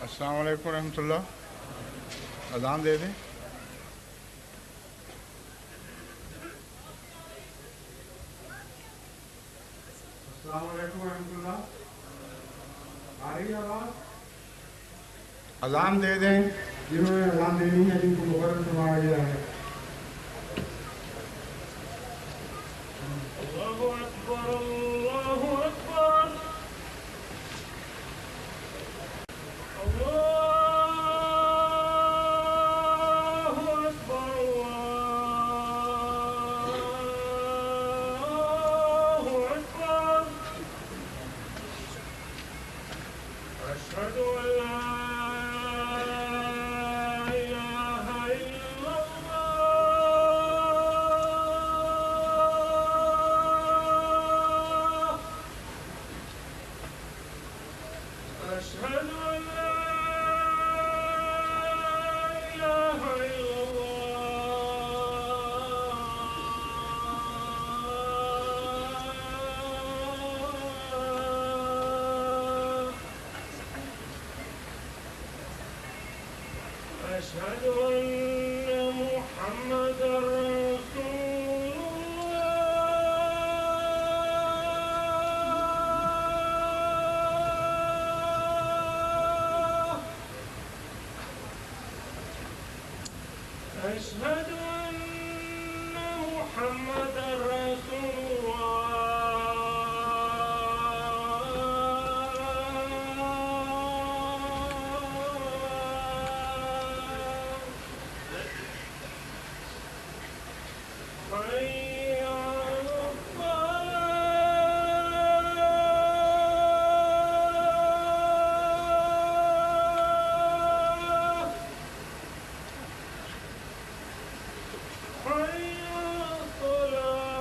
السلام علیکم ورحمۃ اللہ. اذان دے دیں. السلام علیکم ورحمۃ اللہ. آ رہی ہے آواز؟ اذان دے دیں جنہوں نے اذان دینی ہے، جن کو مقرر فرمایا گیا ہے. اللہ اکبر اللہ اکبر. اللہ اکبر اللہ اکبر. اشہد ان لا الہ الا اللہ. اشہد ان لا الہ الا اللہ. أشهد أن محمدا رسول الله. أشهد أن محمدا رسول الله. حي على الصلاة. حي على الصلاة.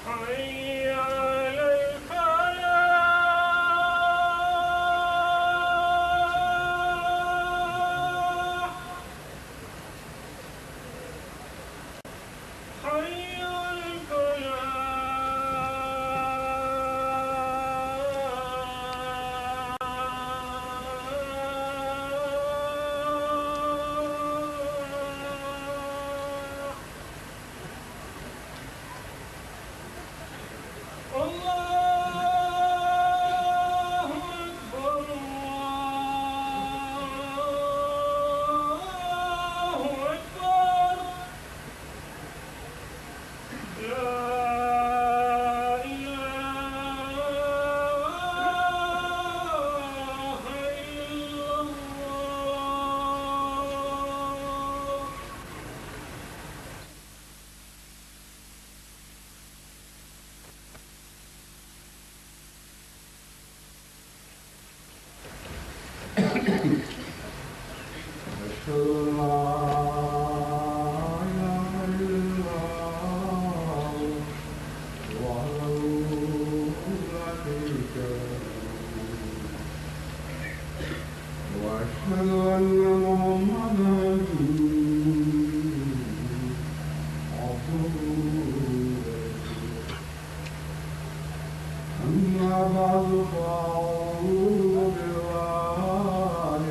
حي على الفلاح. حي على الفلاح. الله أكبر الله أكبر. لا إله إلا الله. أشهد أن لا إله إلا الله وحده لا شريك له، وأشهد أن محمدا عبده ورسوله. أما بعد فأعوذ بالله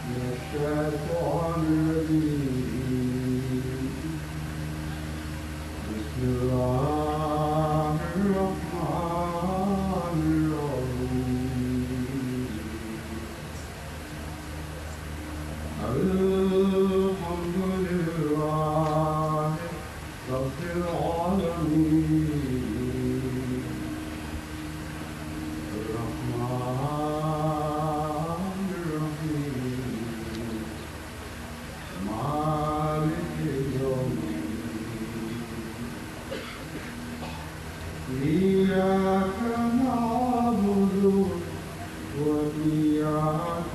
من الشيطان الرجيم. بسم الله الرحمن الرحيم. الحمد لله رب العالمين. الرحمن الرحيم. مالك يوم الدين. إياك نعبد وإياك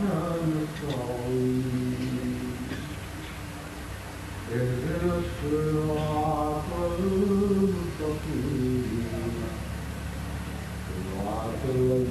نستعين. اهدنا الصراط المستقيم. صراط الذين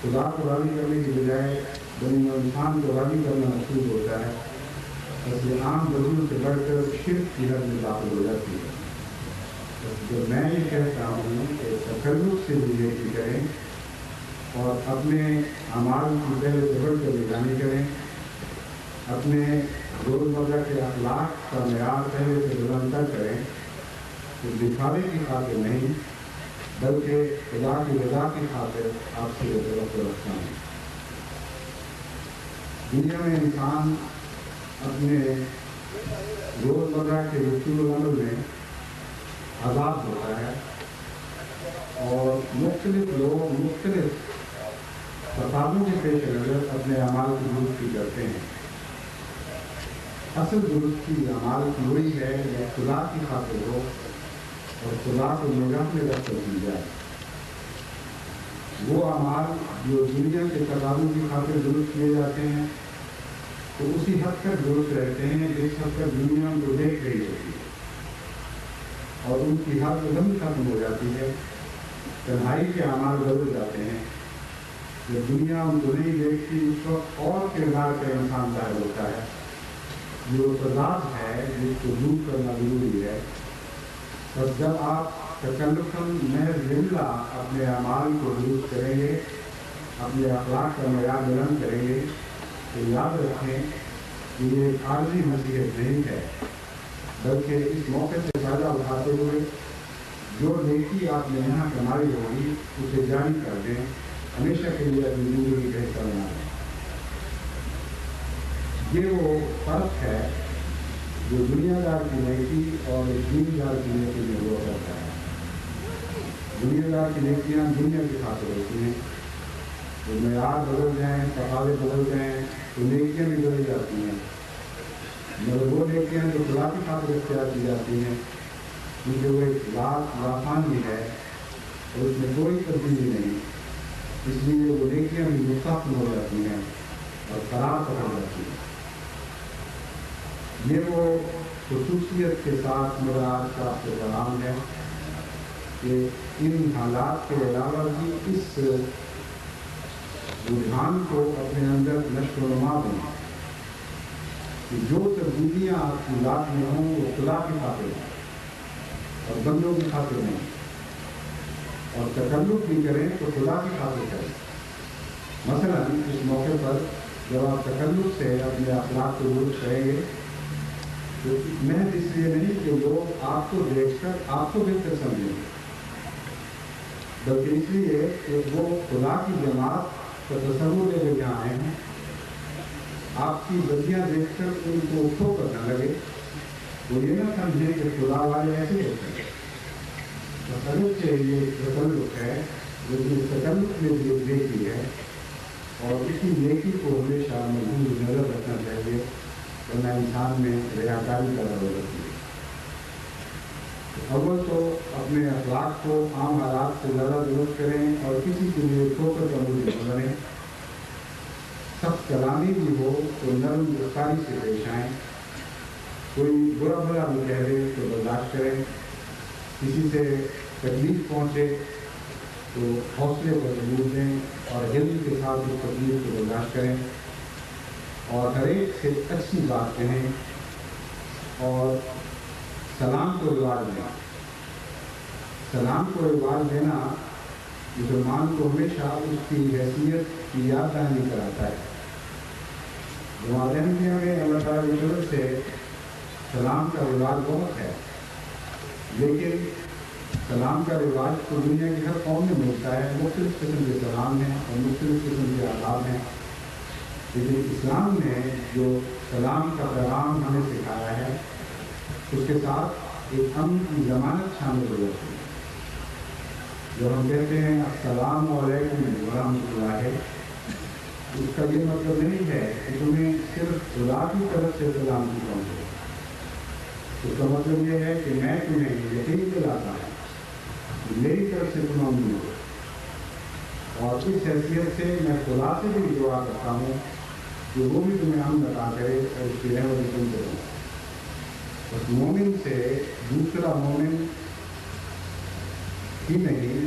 خدا کو راضی کرنے کی بجائے بنی انسان کو راضی کرنا مقصود ہوتا ہے، بس یہ عام ضرور سے بڑھ کر شرک کی حد میں داخل ہو جاتی ہے۔ تو میں یہ کہتا ہوں کہ تکلف سے بھی نیکی کریں اور اپنے اعمال کی پہلے سے بڑھ کر نگرانی کریں، اپنے روزمرہ کے اخلاق کا معیار پہلے سے بلندر کریں، تو دکھاوے کی خاطر نہیں بلکہ خدا کی رضا کی خاطر آپ سے ضرورت رکھتا ہوں۔ دنیا میں انسان اپنے روزمرہ کے رسول العمل میں آزاد ہوتا ہے اور مختلف لوگ مختلف تقاضوں کے پیش نظر اپنے اعمال کی درستی کرتے ہیں۔ اصل درستی اعمال کی وہی ہے جو خدا کی خاطر ہو اور خدا کو نگاہ میں رکھ کر کی جائے۔ وہ اعمال جو دنیا کے تقاضوں کی خاطر درست کیے جاتے ہیں تو اسی حد تک درست رہتے ہیں جس حد تک دنیا ان کو دیکھ رہی ہوتی ہے، اور ان کی ہر قدم ختم ہو جاتی ہے۔ تنہائی کے اعمال بدل جاتے ہیں، جب دنیا ان کو نہیں دیکھتی اس وقت اور کردار کا انسان ظاہر ہوتا ہے، جو تضاد ہے جس کو دور کرنا ضروری ہے۔ اور جب آپ تکلفاً محض للہ اپنے اعمال کو درست کریں گے، اپنے اخلاق کا معیار بلند کریں گے، تو یاد رکھیں کہ یہ ایک عارضی نصیحت نہیں ہے، بلکہ اس موقع سے فائدہ اٹھاتے ہوئے جو نیکی آپ نے یہاں کمائی ہوگی اسے جاری کر دیں، ہمیشہ کے لیے اپنی زندگی کا حصہ بنا لیں۔ یہ وہ فرق ہے جو دنیا دار کی نیکی اور دین دار کی نیکی میں ہوا کرتا ہے۔ دنیا دار کی نیکیاں دنیا کی خاطر ہوتی ہیں، تو معیار بدل جائیں، تقاضے بدل جائیں تو نیکیاں بھی بدل جاتی ہیں، مگر وہ نیکیاں جو خدا کی خاطر اختیار کی جاتی ہیں کیونکہ وہ ایک لافانی ہے اور اس میں کوئی تبدیلی نہیں، اس لیے وہ نیکیاں بھی مستحکم ہو جاتی ہیں اور قرار پکڑ جاتی ہیں۔ یہ وہ خصوصیت کے ساتھ میرا آج کا آپ سے پیغام ہے کہ ان حالات کے علاوہ بھی اس رجحان کو اپنے اندر نشو و نما دیں کہ جو تبدیلیاں آپ کی ذات میں ہوں وہ خدا کی خاطر ہوں اور بندوں کی خاطر نہیں، اور تکلف بھی کریں تو خدا کی خاطر کریں۔ مثلا اس موقع پر جب آپ تکلف سے اپنے اخلاق کو درست کریں گے تو محض اس لیے نہیں کہ لوگ آپ کو دیکھ کر آپ کو بہتر سمجھیں گے، بلکہ اس لیے کہ وہ خدا کی جماعت کا تصور لے کے آئے ہیں، آپ کی بدیاں دیکھ کر ان کو اٹھو کر نہ لگے، وہ یہ نہ سمجھیں کہ خدا والے ایسے ہوتے ہیں۔ تکلف سے یہ تکلف ہے، لیکن تکلف میں بھی نیکی ہے، اور اسی نیکی کو ہمیشہ مضبوط نظر رکھنا چاہیے، ورنہ انسان میں ریاکاری پیدا ہو جاتی ہے۔ اول تو اپنے اخلاق کو عام حالات سے زیادہ درست کریں اور کسی کے لیے ٹھوکر کا موجود نہ بنیں۔ سخت کلامی بھی ہو تو نرم گرفتاری سے پیش آئیں، کوئی برا بھلا بھی کہہ دے تو برداشت کریں، کسی سے تکلیف پہنچے تو حوصلے پر ضرور دیں اور علم کے ساتھ اس تکلیف کو برداشت کریں، اور ہر ایک سے اچھی بات کہیں اور سلام کو رواج دیں۔ سلام کو رواج دینا مسلمان کو ہمیشہ اس کی حیثیت کی یاد دہانی کراتا ہے۔ جماعت احمدیہ میں اللہ تعالیٰ کی طرف سے سلام کا رواج بہت ہے، لیکن سلام کا رواج تو دنیا کی ہر قوم میں ملتا ہے، مختلف قسم کے سلام ہیں اور مختلف قسم کے آداب ہیں، لیکن اسلام نے جو سلام کا پیغام ہمیں سکھایا ہے اس کے ساتھ ایک امن کی ضمانت شامل ہو جاتی ہے۔ جب ہم کہتے ہیں السلام علیکم ورحمۃ اللہ، اس کا یہ مطلب نہیں ہے کہ تمہیں صرف خدا کی طرف سے سلام کی پہنچے، اس کا مطلب یہ ہے کہ میں تمہیں یقین دلاتا ہوں کہ میری طرف سے تم امن ہو، اور اس حیثیت سے میں خدا سے بھی دعا کرتا ہوں کہ وہ بھی تمہیں امن عطا کرے اور اس کی رحمت تم کو دے۔ بس مومن سے دوسرا مومن ہی نہیں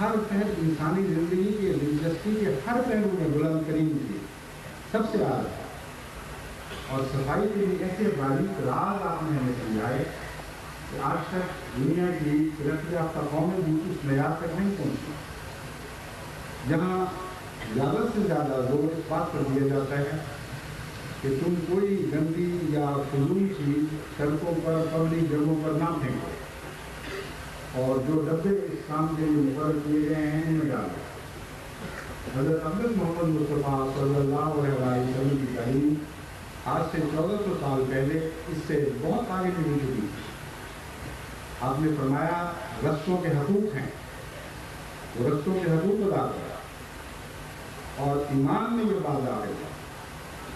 ہر پہلو انسانی زندگی کے دلچسپی کے ہر پہلو میں بلند ترین تھی، سب سے اعلیٰ ہے۔ اور صفائی کے لیے ایسے باریک راز آپ نے ہمیں سمجھائے کہ آج تک دنیا کی ترقی یافتہ قومیں بھی اس معیار تک نہیں پہنچی، جہاں زیادہ سے زیادہ زور اس بات پر دیا جاتا ہے کہ تم کوئی گندی یا فضول چیز سڑکوں پر پبلک جگہوں پر نہ پھینکو، اور جو ڈبے اس کام کے لیے مقرر کیے گئے ہیں ان میں ڈالو۔ حضرت اقدس محمد مصطفیٰ صلی اللہ علیہ وسلم کی تعلیم آج سے 1400 سال پہلے اس سے بہت آگے نکل چکی تھی۔ آپ نے فرمایا رستوں کے حقوق ہیں، وہ رستوں کے حقوق ادا کرا، اور ایمان میں یہ بات آ گئی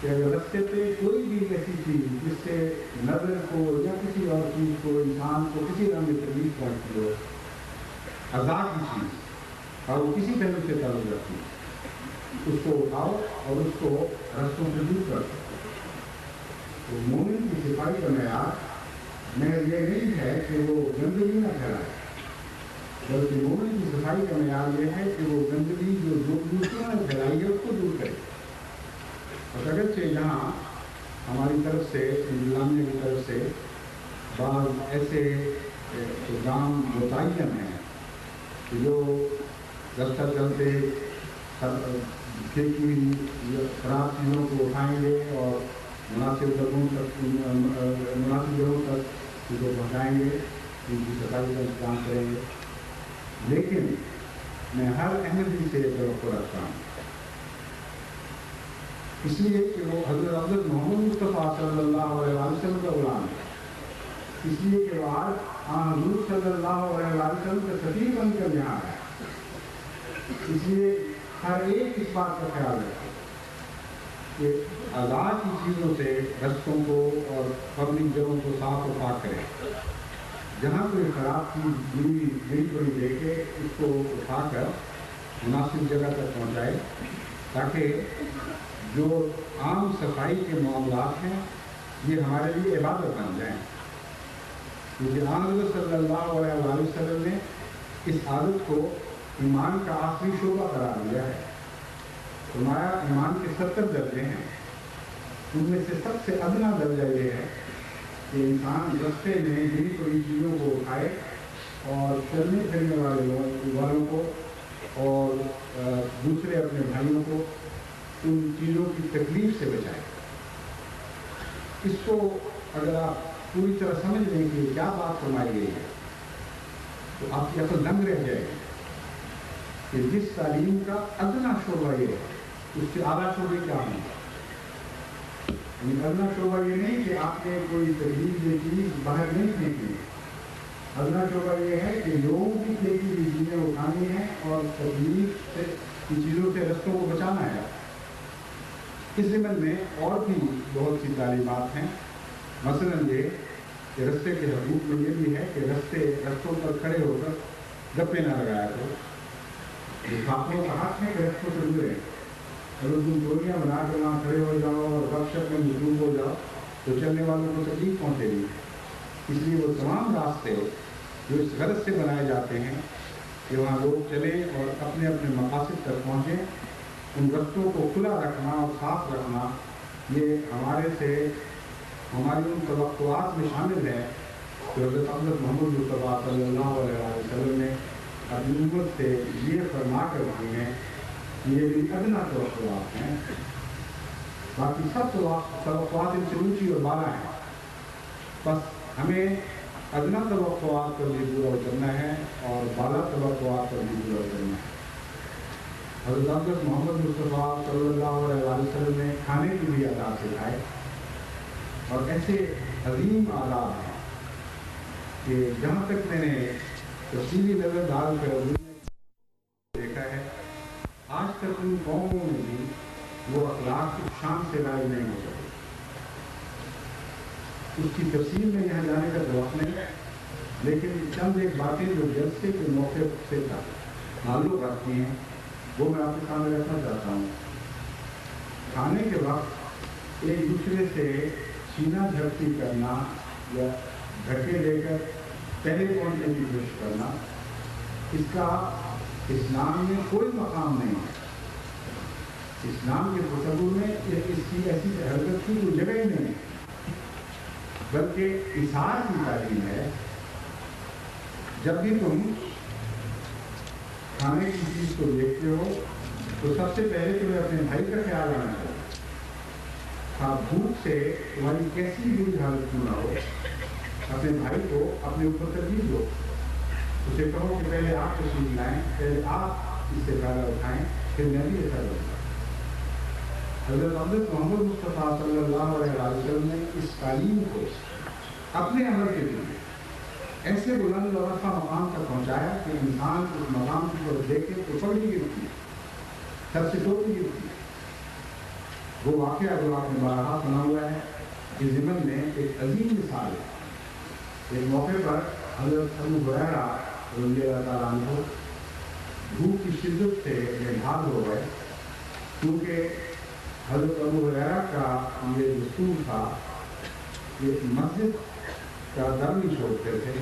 کہ اگر رستے پہ کوئی بھی ایسی چیز جس سے نظر کو یا کسی اور چیز کو انسان کو کسی طرح میں تکلیف پہنچتی ہو، اذا کی چیز اور وہ کسی پہلو سے تعلق رکھتی ہے، اس کو اٹھاؤ اور اس کو رستوں سے دور کر دو۔ تو مومن کی صفائی کا معیار یہ نہیں ہے کہ وہ گندگی نہ پھیلائے، بلکہ مومن کی صفائی کا معیار یہ ہے کہ وہ گندگی جو دوسروں نے پھیلائی ہے اس کو دور کرے۔ اور اگرچہ یہاں ہماری طرف سے انتظامیہ کی طرف سے بعض ایسے اقدام متعین ہیں کہ جو رستہ چلتے پھینکی ہوئی خراب چیزوں کو اٹھائیں گے اور مناسب جگہوں تک ان کو پہنچائیں گے، ان کی صفائی کا انتظام کریں گے، لیکن میں ہر احمدی سے توقع رکھتا ہوں، اس لیے کہ وہ حضرت محمد مصطفیٰ صلی اللہ علیہ وسلم کا غلام ہے، اس لیے کہ وہ آج حضور صلی اللہ علیہ وسلم کا سفیر بن کر یہاں ہے، اس لیے ہر ایک اس بات کا خیال رکھے کہ آزاد کی چیزوں سے رستوں کو اور پبلک جگہوں کو صاف و پاک کرے، جہاں کوئی خراب چیز گری پڑی دیکھے اس کو اٹھا کر مناسب جگہ تک پہنچائے، تاکہ جو عام صفائی کے معاملات ہیں یہ ہمارے لیے عبادت بن جائیں، کیونکہ حضرت صلی اللہ علیہ وسلم نے اس عادت کو ایمان کا آخری شعبہ قرار دیا ہے۔ فرمایا ایمان کے 70 درجے ہیں، ان میں سے سب سے ادنا درجہ یہ ہے کہ انسان رستے میں گری پڑی چیزوں کو اٹھائے اور چلنے پھرنے والوں کو اور دوسرے اپنے بھائیوں کو ان چیزوں کی تکلیف سے بچائے۔ اس کو اگر آپ پوری طرح سمجھ لیں کہ کیا بات فرمائی گئی ہے تو آپ کی عقل دنگ رہ جائے گی کہ جس تعلیم کا ادنا شعبہ یہ ہے اس کے اعلیٰ شعبے کیا ہوں گے۔ ادنا شعبہ یہ نہیں کہ آپ نے کوئی تکلیف دی چیز باہر نہیں پھینکی، ادنا شعبہ یہ ہے کہ لوگوں کی پھینکی ہوئی چیزیں اٹھانی ہیں اور تکلیف سے ان چیزوں سے رستوں کو بچانا ہے۔ اس ضمن میں اور بھی بہت سی تعلیمات ہیں، مثلاً یہ کہ رستے کے حقوق میں یہ بھی ہے کہ رستوں پر کھڑے ہو کر گپے نہ لگایا کرو۔ مسافروں کا حق ہے کہ رستوں سے گزرے، اگر تم ٹولیاں بنا کے وہاں کھڑے ہو جاؤ اور گپ شپ میں مصروف ہو جاؤ تو چلنے والوں کو تکلیف پہنچے گی۔ اس لیے وہ تمام راستے جو اس غرض سے بنائے جاتے ہیں کہ وہاں لوگ چلیں اور اپنے اپنے مقاصد تک پہنچیں، ان رستوں کو کھلا رکھنا اور صاف رکھنا یہ ہماری ان توقعات میں شامل ہے کہ حضرت محمد مصطفیٰ صلی اللہ علیہ وسلم نے اپنی امت سے یہ فرما کر رکھے ہیں کہ یہ بھی ادنا توقعات ہیں، باقی سب توقعات ان سے اونچی اور بالا ہیں، بس ہمیں ادنا توقعات پر بھی پورا اترنا ہے اور بالا توقعات پر بھی پورا اترنا ہے۔ حضرت محمد مصطفیٰ صلی اللہ علیہ وسلم نے کھانے کی بھی آداب سکھائے، اور ایسے عظیم آداب ہیں کہ جہاں تک میں نے تفصیلی نظر ڈال کر دیکھا ہے، آج تک ان قوموں میں بھی وہ اخلاق شان سے رائج نہیں ہو سکے۔ اس کی تفصیل میں یہاں جانے کا وقت نہیں ہے، لیکن چند ایک باتیں جو جلسے کے موقع سے تعلق رکھتی ہیں وہ میں آپ کے سامنے رکھنا چاہتا ہوں۔ کھانے کے وقت ایک دوسرے سے سینہ جھپٹی کرنا یا دھکے دے کر پہلے پہنچنے کی کوشش کرنا، اس کا اسلام میں کوئی مقام نہیں ہے، اسلام کے تصور میں اس کی ایسی حرکت کی کوئی جگہ ہی نہیں ہے، بلکہ اظہار کی تعلیم ہے۔ جب بھی تم کھانے کی چیز کو دیکھتے ہو تو سب سے پہلے تمہیں اپنے بھائی کا خیال آنا چاہیے۔ آپ بھوک سے تمہاری کیسی بھی حالت کیوں نہ ہو، اپنے بھائی کو اپنے اوپر ترجیح دو، اسے کہو کہ پہلے آپ تشریف لائیں، پہلے آپ اس سے فائدہ اٹھائیں، پھر میں بھی ایسا کروں گا۔ حضرت محمد مصطفیٰ صلی اللہ علیہ وسلم نے اس تعلیم کو اپنے عمل کے لیے ایسے بلند و رفع مقام تک پہنچایا کہ انسان اس مقام کی طرف دیکھے تو پگڑی گرتی ہے، سب سے ٹوپی گرتی ہے۔ وہ واقعہ جو آپ نے بارہا سنا ہوا ہے، اس ضمن میں ایک عظیم مثال ہے۔ ایک موقع پر حضرت ابو ہریرہ رضی اللہ تعالیٰ عنہ بھوک کی شدت سے نڈھال ہو گئے، کیونکہ حضرت ابو ہریرہ کا یہ دستور تھا کہ مسجد کا در نہیں چھوڑتے تھے۔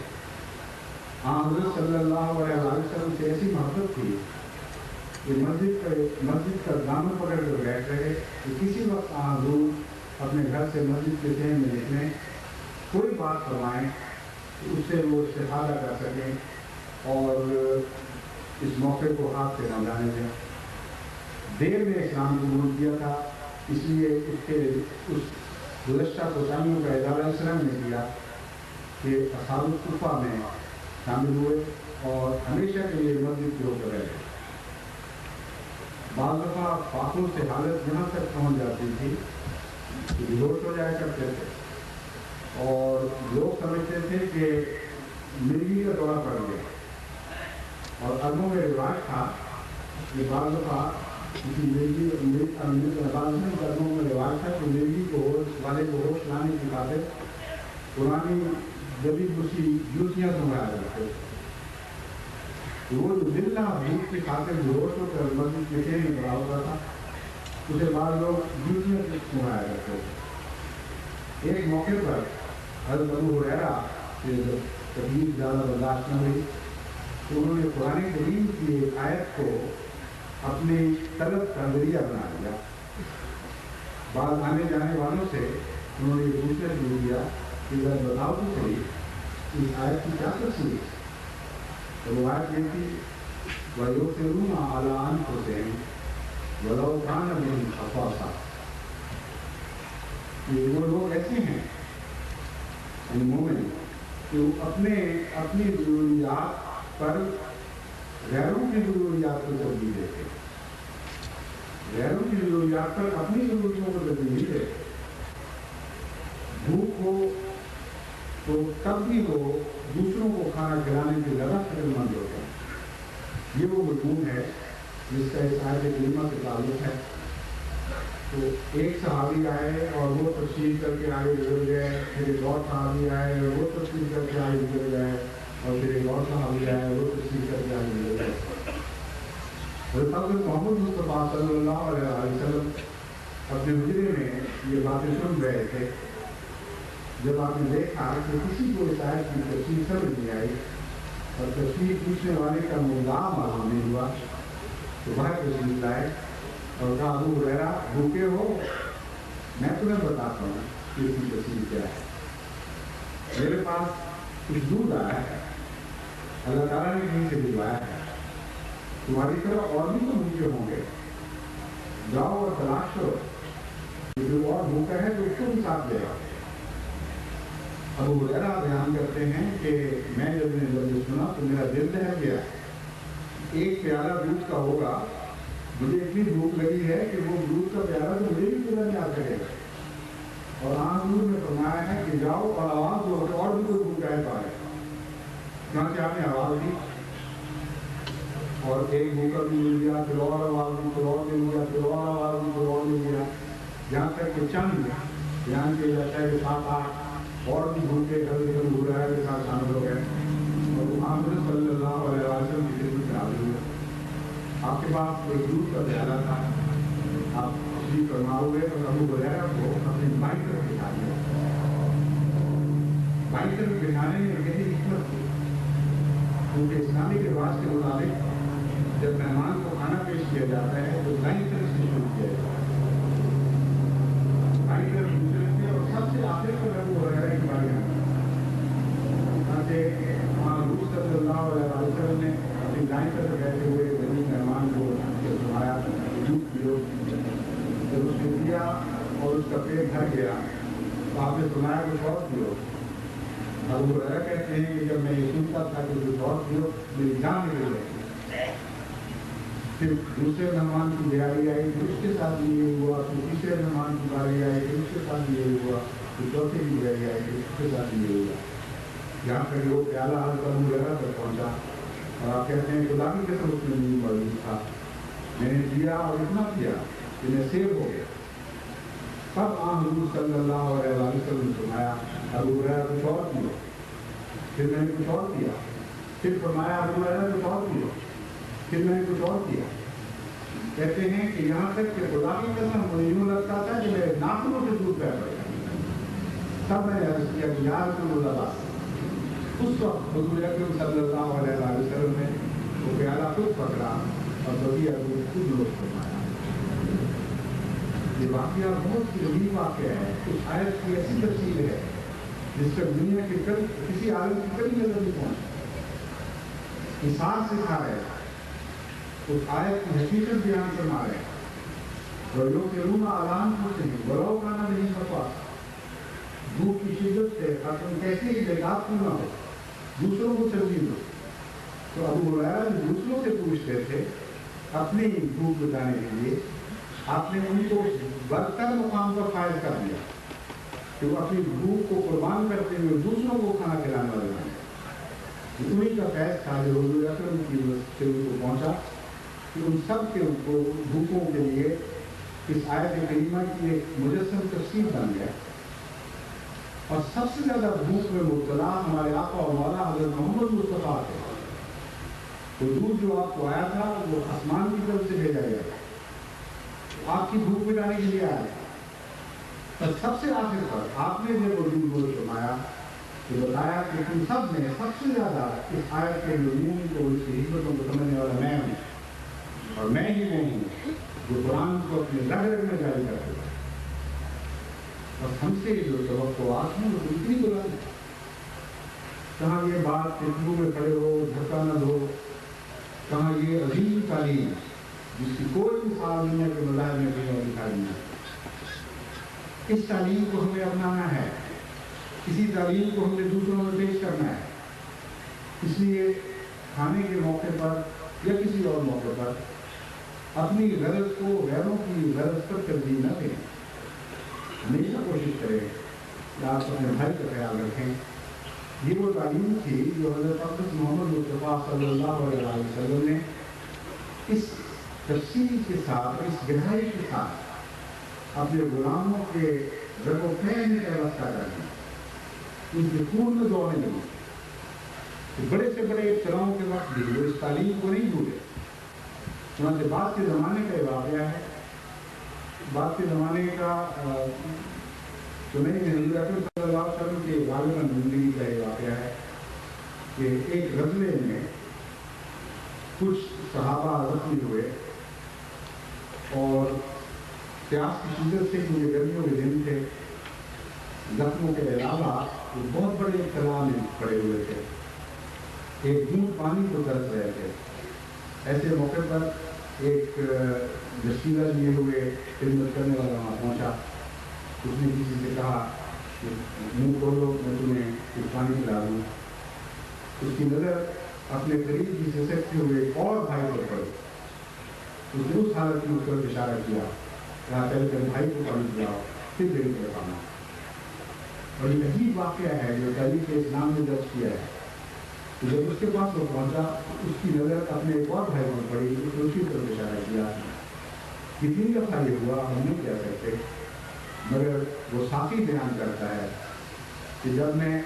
حضرت صلی اللہ علیہ وسلم سے ایسی محبت تھی کہ مسجد کا دامن پکڑ کر بیٹھ رہے کہ کسی وقت حضور اپنے گھر سے مسجد کے ذہن میں نکلیں، کوئی بات فرمائیں تو اس سے وہ استفادہ کر سکیں اور اس موقع کو ہاتھ سے نہ جانے دیں۔ دیر میں اسلام قبول کیا تھا، اس لیے اس گزشتہ کوتاہیوں کا ادارہ اسلام نے کیا کہ اصحاب الصفہ میں شامل ہوئے اور ہمیشہ کے لیے مسجد کے اوپر رہے۔ بعض دفعہ فاقوں سے حالت یہاں تک پہنچ جاتی تھی کہ بے ہوش ہو جایا کرتے تھے اور لوگ سمجھتے تھے کہ مرغی کا دورہ پڑ گیا، اور عربوں میں رواج تھا کہ بعض دفعہ کسی عربوں میں رواج تھا کہ مرغی کو ہوش لانے کی خاطر پرانی دبی بسی جوتیاں سنبھایا کرتے تھے۔ وہ جو دلہ بھوک کی خاطر جو ہوش ہو کر مسجد کے کھیل میں پڑا ہوتا تھا، اسے بعض لوگ جوتیاں سنبھایا کرتے تھے۔ ایک موقع پر حضرت ابو ہریرہ سے جب تکلیف زیادہ برداشت نہ ہوئی تو انہوں نے قرآن کریم کی ایک آیت کو اپنی طلب کا ذریعہ بنا لیا۔ بعض آنے جانے والوں سے انہوں نے یہ پوچھنا شروع کیا کہ ذرا بتاؤ تو صحیح اس آیت کی کیا تفسیر ہے؟ تو وہ آیت یہ تھی وَيُؤْثِرُونَ عَلَىٰ أَنفُسِهِمْ وَلَوْ كَانَ بِهِمْ خَصَاصَةٌ، کہ وہ لوگ ایسے ہیں یعنی مومن کہ وہ اپنی ضروریات پر غیروں کی ضروریات کو ترجیح دیتے ہیں، غیروں کی ضروریات پر اپنی ضرورتوں کو ترجیح نہیں دیتے۔ بھوک ہو تو تب بھی وہ دوسروں کو کھانا کھلانے کے زیادہ فکر مند ہوتے ہیں۔ یہ وہ مضمون ہے جس کا اس آیت کریمہ سے تعلق ہے۔ تو ایک صحابی آئے اور وہ تفسیر کر کے آگے گزر گئے، پھر ایک اور صحابی آئے اور وہ تفسیر کر کے آگے گزر گئے، اور پھر ایک اور صحابی آئے اور وہ تفسیر کر کے آگے گزر گئے۔ حضرت محمد مصطفیٰ صلی اللہ علیہ وسلم اپنے حجرے میں یہ باتیں سن رہے تھے۔ جب آپ نے دیکھا کہ کسی کو اس آیت کی تفسیر سمجھ نہیں آئی اور تفسیر پوچھنے والے کا مقام معلوم نہیں ہوا تو باہر تشریف لائے اور کہا ابو ہریرہ بھوکے ہو؟ میں تمہیں بتاتا ہوں کہ اس کی تفسیر کیا ہے۔ میرے پاس کچھ دودھ آیا ہے، اللہ تعالیٰ نے کہیں سے بھجوایا ہے، تمہاری طرح اور بھی تو بھوکے ہوں گے، جاؤ اور تلاش کرو، جو اور بھوکا ہے تو اس کو بھی ساتھ لے آؤ۔ ابو ہریرہ بیان کرتے ہیں کہ میں جب نے لفظ سنا تو میرا دل دہل گیا، ایک پیالہ دودھ کا ہوگا، مجھے اتنی بھوک لگی ہے کہ وہ دودھ کا پیالہ تو مجھے بھی پورا نہیں آ سکے گا۔ اور حضور نے فرمایا ہے کہ جاؤ اور آواز دو اور بھی کوئی بھوکا ہے پائے، چنانچہ آپ نے آواز دی اور ایک بھوکا بھی مل گیا، پھر اور آواز دی، پھر اور مل گیا، پھر اور آواز دی، پھر اور مل گیا، جہاں تک کہ چند بیان کیا جاتا ہے کہ 7-8 اور بھی بھوکے ہو رہا ہے کے ساتھ شامل ہو گئے اور محمد صلی اللہ علیہ وسلم کی خدمت میں حاضر ہوئے۔ آپ کے پاس ایک دودھ کا پیالہ تھا، آپ تشریف فرما ہوئے اور ابو ہریرہ کو اپنے بائیں طرف بٹھا دیا۔ بائیں طرف بٹھانے میں گہری حکمت تھی، کیونکہ اسلامی رواج کے مطابق جب مہمان کو کھانا پیش کیا جاتا ہے تو دائیں طرف سے شروع کیا جاتا ہے، دائیں طرف دوسرے سے، اور سب سے آخر کو ابو ہریرہ کی باری آتی ہے۔ حضور صلی اللہ علیہ وسلم نے اپنی دائیں طرف بیٹھے ہوئے غریب مہمان کو فرمایا دودھ پیو۔ جب اس نے پیا اور اس کا پیٹ بھر گیا تو آپ نے فرمایا کچھ اور پیو۔ ابو ہریرہ کہتے ہیں کہ جب میں یہ سنتا تھا کہ کچھ اور پیو میری جان نکل گئی۔ پھر دوسرے مہمان کی بیاری آئی، پھر اس کے ساتھ بھی یہ ہوا، پھر تیسرے مہمان کی باری آئی، پھر اس کے ساتھ بھی یہ ہوا، پھر چوتھے کی بیاری آئی، پھر اس کے ساتھ بھی یہ ہوا، یہاں پر وہ پیالہ حل پر ابو ہریرہ تک پہنچا۔ اور آپ کہتے ہیں خدا کی قسم اس میں نہیں موجود تھا، میں نے پیا اور اتنا پیا کہ میں سیب ہو گیا۔ تب حضور صلی اللہ علیہ وسلم نے فرمایا ابو ہریرہ کچھ اور پیو۔ پھر میں نے کچھ اور پیا، پھر فرمایا ابو ہریرہ کچھ اور پیو، پھر میں نے کچھ اور کیا۔ کہتے ہیں کہ یہاں تک کہ خدا کی قسم مجھے یوں لگتا تھا کہ میرے ناخنوں سے دودھ بہہ پڑا۔ تب میں نے عرض کیا کہ یا رسول اللہ، اس وقت حضور اکرم صلی اللہ علیہ وسلم نے وہ پیالہ خود پکڑا اور کبھی ابو خود نوش فرمایا۔ یہ واقعہ بہت ہی عجیب واقعہ ہے۔ اس آیت کی ایسی تفصیل ہے جس پر دنیا کے کسی عالم کی کبھی نظر نہیں پہنچی۔ مثال سکھا رہے، اس آیت کی حقیقت بیان فرما رہے ہیں۔ وَيُؤْثِرُونَ عَلَىٰ أَنفُسِهِمْ وَلَوْ كَانَ بِهِمْ خَصَاصَةٌ۔ بھوک کی شدت سے ختم کیسے ہی بےکار کیوں نہ ہو، دوسروں کو ترغیب دو۔ تو ابو ہریرہ دوسروں سے پوچھتے تھے اپنی بھوک بتانے کے لیے، آپ نے ان کو برتر مقام پر فائز کر دیا کہ وہ اپنی بھوک کو قربان کرتے ہوئے دوسروں کو کھانا کھلانے والے بنے۔ انہیں کا فیض تھا جو حضور اکرم کی وجہ سے ان کو پہنچا کہ ان سب کے بھوکوں کے لیے اس آیت کریمہ کی ایک مجسم تفسیر بن گیا۔ اور سب سے زیادہ بھوک میں مبتلا ہمارے آقا اور مولا حضرت محمد مصطفیٰ تھے۔ حضور جو آپ کو آیا تھا وہ آسمان کی طرف سے بھیجا گیا تھا، آپ کی بھوک مٹانے کے لیے آیا تھا۔ اور سب سے آخر پر آپ نے جب حضور کو فرمایا کہ بتایا کہ تم سب نے سب سے زیادہ اس آیت کے مضمون کو، اس کی حکمتوں کو سمجھنے والا میں ہوں، اور میں ہی وہ ہوں جو قرآن کو اپنے رگ رگ میں جاری کرتے ہیں۔ اور ہم سے جو توقعات ہیں وہ اتنی بلند ہے۔ کہاں یہ بات کہ شروع میں کھڑے ہو دھکا نہ دو، کہاں یہ عظیم تعلیم جس کی کوئی مثال دنیا کے مذاہب میں کہیں اور دکھائی نہیں ہے۔ اس تعلیم کو ہمیں اپنانا ہے، اسی تعلیم کو ہم نے دوسروں میں پیش کرنا ہے۔ اس لیے کھانے کے موقع پر یا کسی اور موقع پر اپنی غرض کو غیروں کی غرض پر ترجیح نہ دیں۔ ہمیشہ کوشش کریں کہ آپ اپنے بھائی کا خیال رکھیں۔ یہ وہ تعلیم تھی جو حضرت اقدس محمد مصطفیٰ صلی اللہ علیہ وسلم نے اس تفصیل کے ساتھ، اس گہرائی کے ساتھ اپنے غلاموں کے رگ و پے میں پیوستہ کر دی، ان کے خون میں دوڑنے لگی۔ بڑے سے بڑے ابتلاؤں کے وقت بھی وہ اس تعلیم کو نہیں بھولے۔ چنانچہ بعد کے زمانے کا یہ واقعہ ہے، بعد کے زمانے کا تو نہیں، حضور اکرم صلی اللہ علیہ وسلم کے غالباً زندگی کا یہ واقعہ ہے کہ ایک غزوے میں کچھ صحابہ زخمی ہوئے، اور پیاس کی شدت سے کیونکہ گرمیوں کے دن تھے، زخموں کے علاوہ وہ بہت بڑے ابتلا میں پڑے ہوئے تھے، ایک بوند پانی کو ترس رہے تھے۔ ایسے موقع پر ایک جسیلہ لیے ہوئے خدمت کرنے والا وہاں پہنچا۔ اس نے کسی سے کہا کہ منہ کھولو، میں تمہیں کچھ پانی پلا دوں۔ اس کی نظر اپنے قریب ہی سے سکتے ہوئے ایک اور بھائی پر پڑی۔ اس نے اس حالت میں اس طرف اشارہ کیا، کہا پہلے کہ بھائی کو پانی پلاؤ پھر میری طرف آنا۔ اور یہ عجیب واقعہ ہے جو تاریخ اسلام نے درج کیا ہے کہ جب اس کے پاس وہ پہنچا، اس کی نظر اپنے ایک اور بھائی پر پڑی، اس نے اسی طرف اشارہ کیا۔ کتنی دفعہ یہ ہوا ہم نہیں کہہ سکتے، مگر وہ ساتھی بیان کرتا ہے کہ جب میں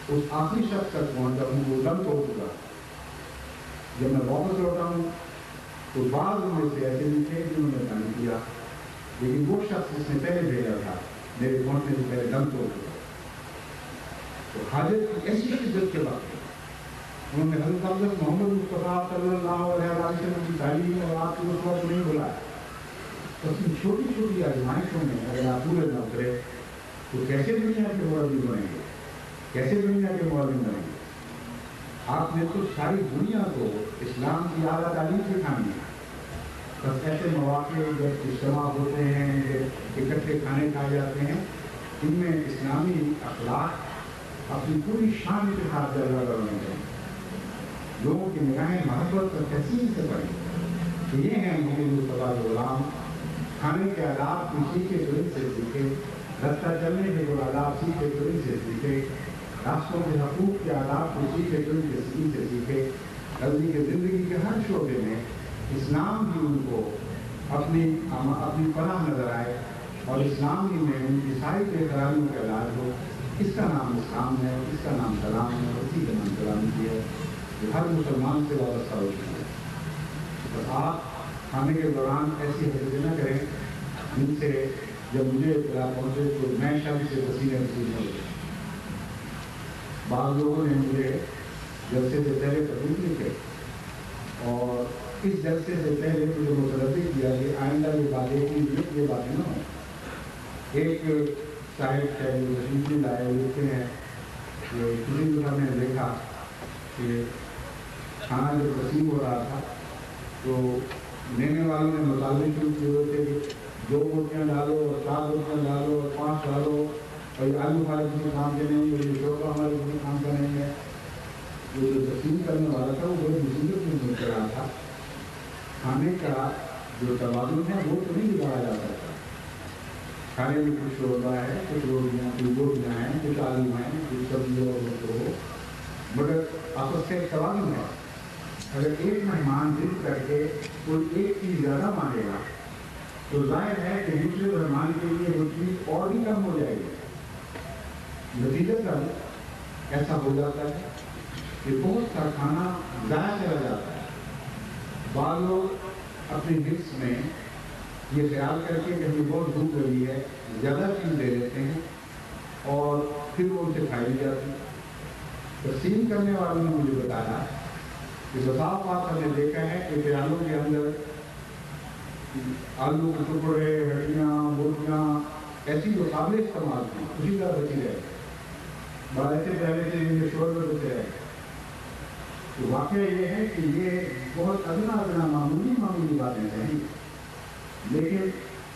اس آخری شخص تک پہنچا ہوں وہ دم توڑ چکا، جب میں واپس لوٹا ہوں تو بعض میں سے ایسے بھی تھے جنہوں نے پانی کیا، لیکن وہ شخص جس نے پہلے بھیجا تھا میرے پہنچنے سے پہلے دم توڑ چکا۔ تو حاجت کی ایسی شدت کے وقت انہوں نے حضرت محمد مصطفیٰ صلی اللہ علیہ وسلم کی تعلیم اور آپ کی رسوت نہیں بلایا. بس ان چھوٹی چھوٹی آزمائشوں میں اگر آپ پورے نہ اترے تو کیسے دنیا کے معلم بنیں گے, کیسے دنیا کے معلم بنیں گے؟ آپ نے تو ساری دنیا کو اسلام کی اعلیٰ تعلیم سکھانی ہے. بس ایسے مواقع جب اجتماع ہوتے ہیں, جب اکٹھے کھانے کھائے جاتے ہیں, ان میں اسلامی اخلاق اپنی پوری شان کے ساتھ جلوہ کرنے چاہیے. لوگوں کی نگاہیں محبت اور تحسین سے پڑیں کہ یہ ہیں محمد مصطفیٰ کے غلام. کھانے کے آداب کو سیکھے تو ان سے سیکھے, رستہ چلنے کے جو آداب سیکھے تو ان سے سیکھے, راستوں کے حقوق کے آداب کو سیکھے تو ان سے سیکھے. غزنی کے زندگی کے ہر شعبے میں اسلام بھی ان کو اپنی پناہ نظر آئے اور اسلام ہی میں ان کی ساری بے قراریوں کا علاج ہو. اس کا نام اسلام ہے, اس کا نام سلام ہے, اسی کا نام سلامتی ہے جو ہر مسلمان سے وابستہ ہوتی ہے. بس آپ کھانے کے دوران ایسی حرکتیں نہ کریں جن سے جب مجھے اطلاع پہنچے تو میں شب سے پسینے پسینے ہو گئے. بعض لوگوں نے مجھے جلسے سے پہلے تبلیغ لکھے اور اس جلسے سے پہلے مجھے متردد کیا کہ آئندہ یہ باتیں نہ ہوں. ایک صاحب تشریف لائے لکھتے ہیں کہ کسی دفعہ میں نے دیکھا کہ کھانا جب تقسیم ہو رہا تھا تو لینے والوں نے مطالبے شروع کیے ہوئے تھے کہ 2 روٹیاں ڈالو اور 4 روٹیاں ڈالو اور 5 ڈالو, اور یہ آلو ہمارے کسی کام کے نہیں ہے, یہ شوربہ ہمارے کسی کام کا نہیں ہے. جو تقسیم کرنے والا تھا وہ بڑی مصیبت میں مل رہا تھا. کھانے کا جو توازن ہے وہ تو نہیں بگاڑا جا سکتا. کھانے میں کچھ شوربہ ہے, کچھ روٹیاں, کچھ گوشتیں ہیں, کچھ آلو ہیں, کچھ سبزی اور مگر آپس کا ایک توازن ہے. اگر ایک مہمان ضد کر کے کوئی ایک چیز زیادہ مانگے گا تو ظاہر ہے کہ دوسرے مہمان کے لیے وہ چیز اور بھی کم ہو جائے گی. نتیجہ ایسا ہو جاتا ہے کہ بہت سا کھانا ضائع چلا جاتا ہے. بعض لوگ اپنی حص میں یہ خیال کر کے کہ ہمیں بہت بھوک لگی ہے زیادہ چیز لے لیتے ہیں اور پھر وہ ان سے کھائی جاتی. تقسیم کرنے والوں نے مجھے بتایا کہ بسا اوقات ہم نے دیکھا ہے کہ پیالوں کے اندر آلو کے ٹکڑے, ہڈیاں, بوٹیاں ایسی جو قابل استعمال تھیں اسی طرح بچی رہے. بعد ایسے پہلے سے ان کے شور میں بچے رہے. تو واقعہ یہ ہے کہ یہ بہت ادنا معمولی باتیں ہیں, لیکن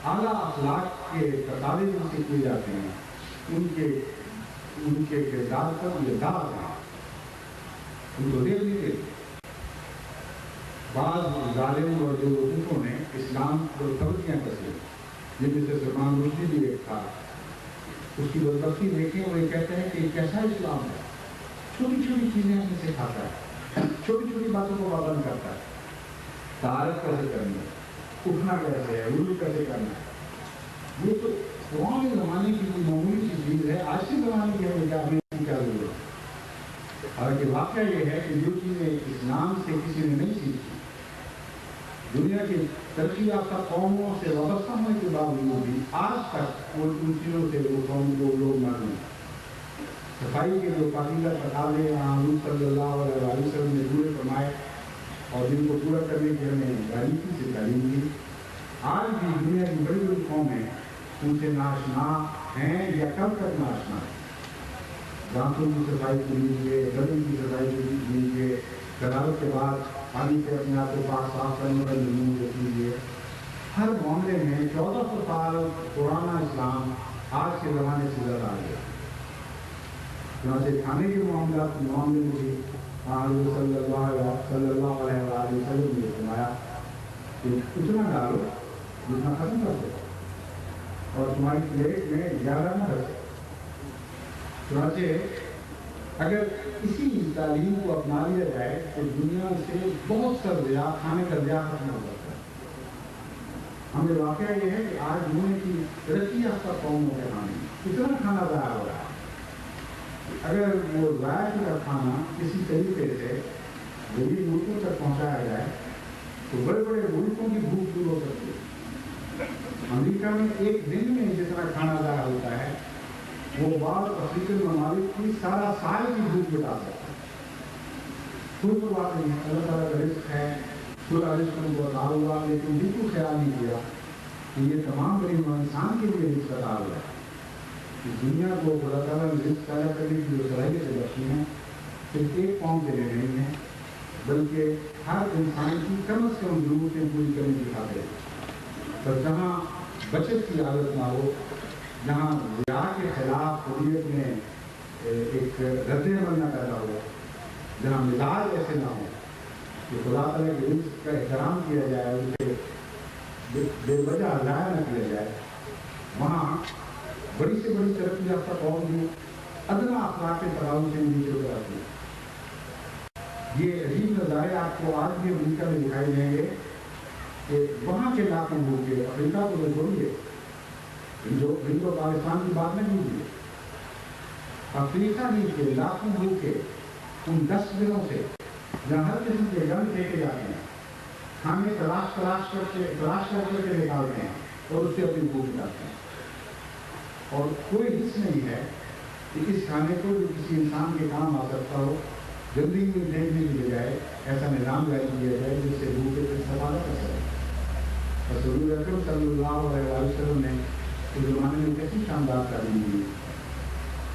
اعلیٰ اخلاق کے تقاضے جن سے کیے جاتے ہیں ان کے کردار پر یہ داغ ہے, ان کو دیکھ لیجیے. بعض ظالم اور جو حکومتوں نے اسلام کو تبدیلیاں کسی جن میں سے سلمان رشدی بھی ایک تھا, اس کی بدبختی دیکھیں وہ یہ کہتے ہیں کہ کیسا اسلام ہے, چھوٹی چھوٹی چیزیں ہمیں سکھاتا ہے, چھوٹی چھوٹی باتوں کو پابند کرتا ہے. طہارت کیسے کرنی ہے, اٹھنا کیسے ہے, وضو کیسے کرنا ہے, یہ تو پرانے زمانے کی کوئی معمولی سی چیز ہے. آج کے زمانے کی ہمیں کیا ضرورت ہے. حالانکہ واقعہ یہ ہے کہ جو چیزیں اسلام سے کسی نے نہیں سیکھی, دنیا کی ترقی یافتہ قوموں سے وابستہ ہونے کے باوجود بھی آج تک وہ ان چیزوں سے وہ قوم کو لوگ معلوم ہیں. صفائی کے جو پاکیزہ تقاضے حضور صلی اللہ علیہ وسلم نے پورے فرمائے اور جن کو پورا کرنے کی ہمیں باریکی سے تعلیم دی, آج بھی دنیا کی بڑی بڑی قومیں ان سے ناشنا ہیں یا کم تک ناشنا ہیں. دانتوں کی صفائی کے لیجیے, بدن کی صفائی کے لیجیے, غسالت کے بعد پانی سے اپنے آپ کو پاک صاف کرنے کا ضرور رکھ لیجیے. ہر معاملے میں 1400 سال پرانا اسلام آج کے زمانے سے زیادہ آ گیا. چنانچہ کھانے کے معاملے میں بھی حضور صلی اللہ علیہ وسلم نے فرمایا کہ اتنا ڈالو جتنا ختم کر دو اور تمہاری پلیٹ میں زیادہ نہ رکھو. چنانچہ اگر اسی تعلیم کو اپنا لیا جائے تو دنیا سے بہت سا کھانے کا ضیاع ختم ہو جاتا ہے. ہمیں واقعہ یہ ہے کہ آج دنیا کی ترقی یافتہ قوموں کے کھانے اتنا کھانا ضائع ہو رہا ہے. اگر وہ ضائع کیا کھانا کسی طریقے سے غریب ملکوں تک پہنچایا جائے تو بڑے بڑے ملکوں کی بھوک دور ہو سکتی ہے. امریکہ میں ایک دن میں جتنا کھانا ضائع ہوتا ہے وہ بعض افریقی ممالک کی سارا سال کی بھوک مٹا سکتا ہے. کوئی تو بات نہیں ہے، اللہ تعالیٰ کا رزق ہے، پورا رزق ان کو عطا ہوا، لیکن بالکل خیال نہیں کیا کہ یہ تمام بڑی انسان کے لیے رزق عطا ہوا ہے۔ اس دنیا کو اللہ تعالیٰ نے رزق پیدا کرنے کی جو صلاحیتیں بخشی ہیں صرف ایک قوم کے لیے نہیں ہیں، بلکہ ہر انسان کی کم از کم ضرورتیں پوری کرنے کی خاطر۔ پر جہاں بچت کی عادت نہ ہو، جہاں ریا کے خلاف طبیعت میں ایک رد عمل نہ پیدا ہو، جہاں مزاج ایسے نہ ہو کہ خدا تعالیٰ کے رزق کا احترام کیا جائے، اسے بے وجہ ضائع نہ کیا جائے، وہاں بڑی سے بڑی ترقی یافتہ قوم بھی ادنا اخلاق کے تراؤ سے نیچے اتر آتی ہے۔ یہ عجیب نظارے آپ کو آج بھی امریکہ میں دکھائی دیں گے کہ وہاں کے لاکھوں بھوکے، افریقہ کو تو چھوڑیے، ہندو پاکستان کی بات نہیں کیجیے، افریقہ ہی کے لاکھوں بھوکے ان 10 دنوں سے جہاں ہر قسم کے گند پھینکے جاتے ہیں، کھانے تلاش کر کے نکالتے ہیں اور اس سے اپنی بھوک مٹاتے ہیں، اور کوئی حص نہیں ہے کہ اس کھانے کو جو کسی انسان کے کام آ سکتا ہو جلدی میں پھینکنے کی بجائے ایسا نظام جاری کیا جائے جس سے بھوکے کو استفادہ کر سکے۔ رسول اکرم صلی اللہ علیہ وسلم نے اس زمانے میں کیسی شاندار تعلیم دی